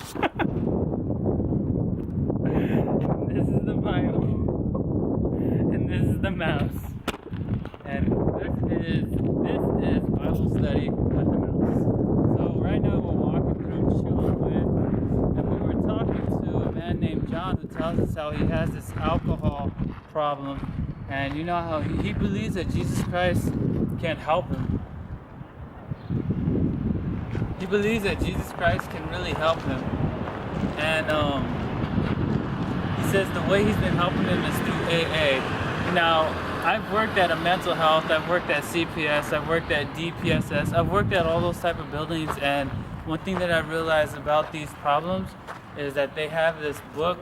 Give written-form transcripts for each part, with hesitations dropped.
This is the Bible. And this is the mouse. And this is Bible study with the mouse. So right now we're walking through children, and we were talking to a man named John who tells us how he has this alcohol problem, and you know how he believes that Jesus Christ can help him. He believes that Jesus Christ can really help him, and he says the way he's been helping him is through AA. Now, I've worked at a mental health, I've worked at CPS, I've worked at DPSS, I've worked at all those type of buildings, and one thing that I realized about these problems is that they have this book.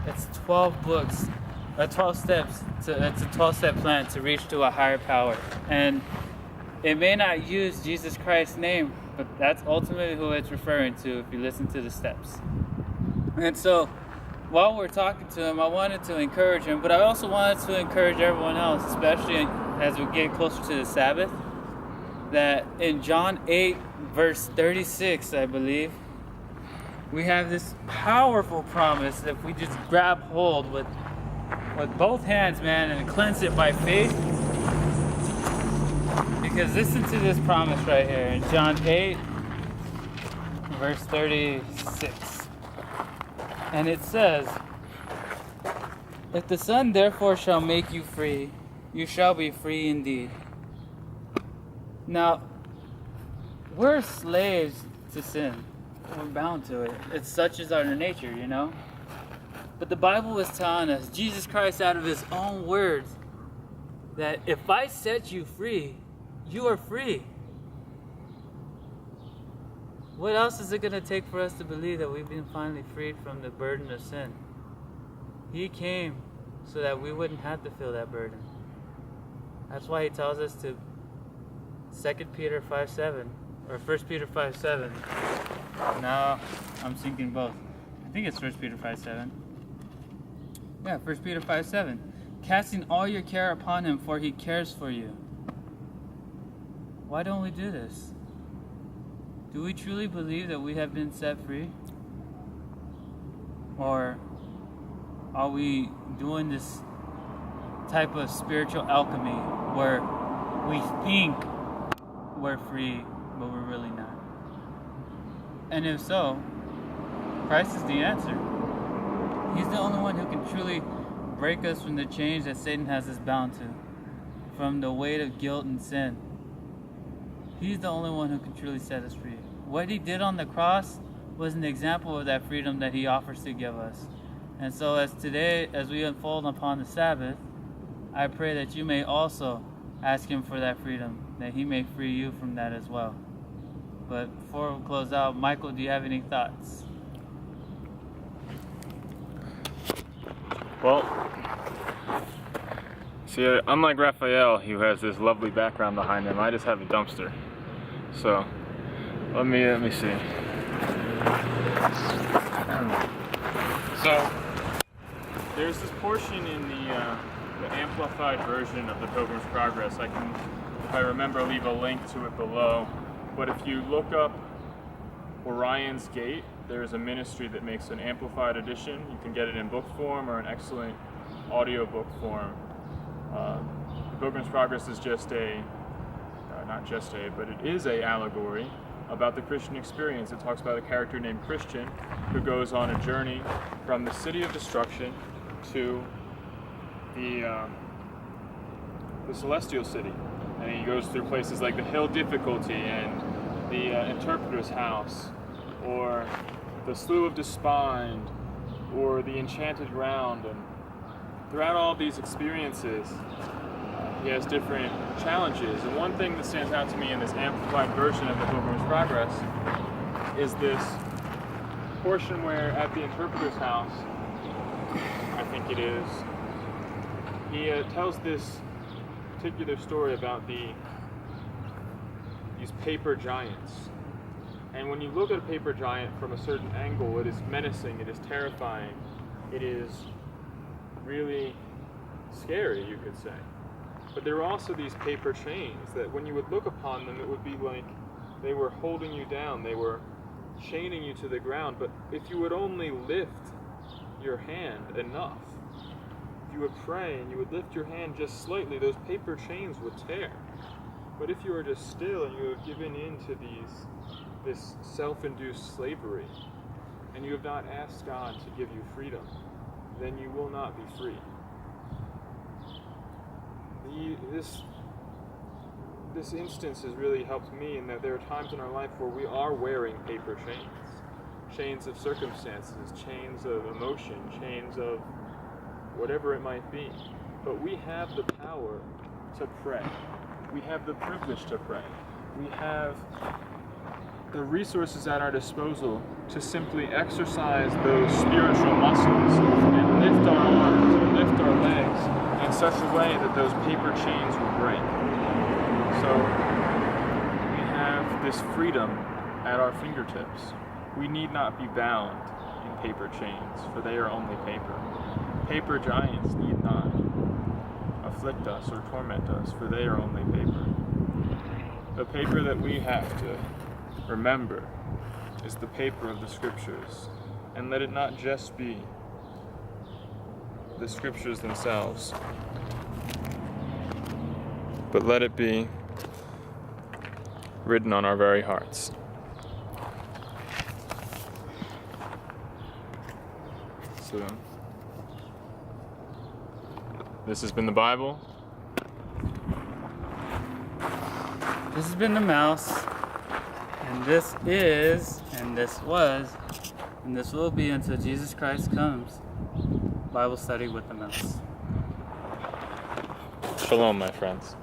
It's 12 books, 12 steps. It's a 12-step plan to reach to a higher power. And it may not use Jesus Christ's name, but that's ultimately who it's referring to if you listen to the steps. And so, while we're talking to him, I wanted to encourage him, but I also wanted to encourage everyone else, especially as we get closer to the Sabbath, that in John 8, verse 36, I believe, we have this powerful promise that if we just grab hold with both hands, man, and cleanse it by faith. Because listen to this promise right here in John 8, verse 36. And it says, "If the Son therefore shall make you free, you shall be free indeed." Now, we're slaves to sin. We're bound to it. It's such as our nature, you know? But the Bible is telling us, Jesus Christ out of his own words, that if I set you free, you are free. What else is it going to take for us to believe that we've been finally freed from the burden of sin? He came so that we wouldn't have to feel that burden. That's why he tells us to 2 Peter 5:7 or 1 Peter 5:7. No, I'm thinking both. I think it's 1 Peter 5:7. Yeah, 1 Peter 5:7. "Casting all your care upon him, for he cares for you." Why don't we do this? Do we truly believe that we have been set free? Or are we doing this type of spiritual alchemy where we think we're free, but we're really not? And if so, Christ is the answer. He's the only one who can truly break us from the chains that Satan has us bound to, from the weight of guilt and sin. He's the only one who can truly set us free. What he did on the cross was an example of that freedom that he offers to give us. And so as we unfold upon the Sabbath, I pray that you may also ask him for that freedom, that he may free you from that as well. But before we close out, Michael, do you have any thoughts? Well, see, unlike Raphael, who has this lovely background behind him, I just have a dumpster. So, let me see. So, there's this portion in the amplified version of the Pilgrim's Progress. I can, if I remember, leave a link to it below. But if you look up Orion's Gate, there's a ministry that makes an amplified edition. You can get it in book form or an excellent audiobook form. The Pilgrim's Progress is just but it is a allegory about the Christian experience. It talks about a character named Christian who goes on a journey from the city of destruction to the celestial city. And he goes through places like the Hill Difficulty and the Interpreter's House, or the Slough of Despond, or the Enchanted Ground. And throughout all these experiences, he has different challenges. And one thing that stands out to me in this amplified version of the Pilgrim's Progress is this portion where at the Interpreter's House, I think it is, he tells this particular story about these paper giants. And when you look at a paper giant from a certain angle, it is menacing, it is terrifying, it is really scary, you could say. But there are also these paper chains that when you would look upon them, it would be like they were holding you down, they were chaining you to the ground, but if you would only lift your hand enough, if you would pray and you would lift your hand just slightly, those paper chains would tear. But if you are just still and you have given in to this self-induced slavery, and you have not asked God to give you freedom, then you will not be free. This instance has really helped me in that there are times in our life where we are wearing paper chains of circumstances, chains of emotion, chains of whatever it might be. But we have the power to pray. We have the privilege to pray. We have the resources at our disposal to simply exercise those spiritual muscles and lift our arms or lift our legs in such a way that those paper chains will break. So we have this freedom at our fingertips. We need not be bound in paper chains, for they are only paper. Paper giants need not afflict us or torment us, for they are only paper. The paper that we have to remember is the paper of the Scriptures, and let it not just be the Scriptures themselves, but let it be written on our very hearts. So, this has been the Bible. This has been the Mouse. And this is, and this was, and this will be until Jesus Christ comes. Bible study with the Mouse. Shalom, my friends.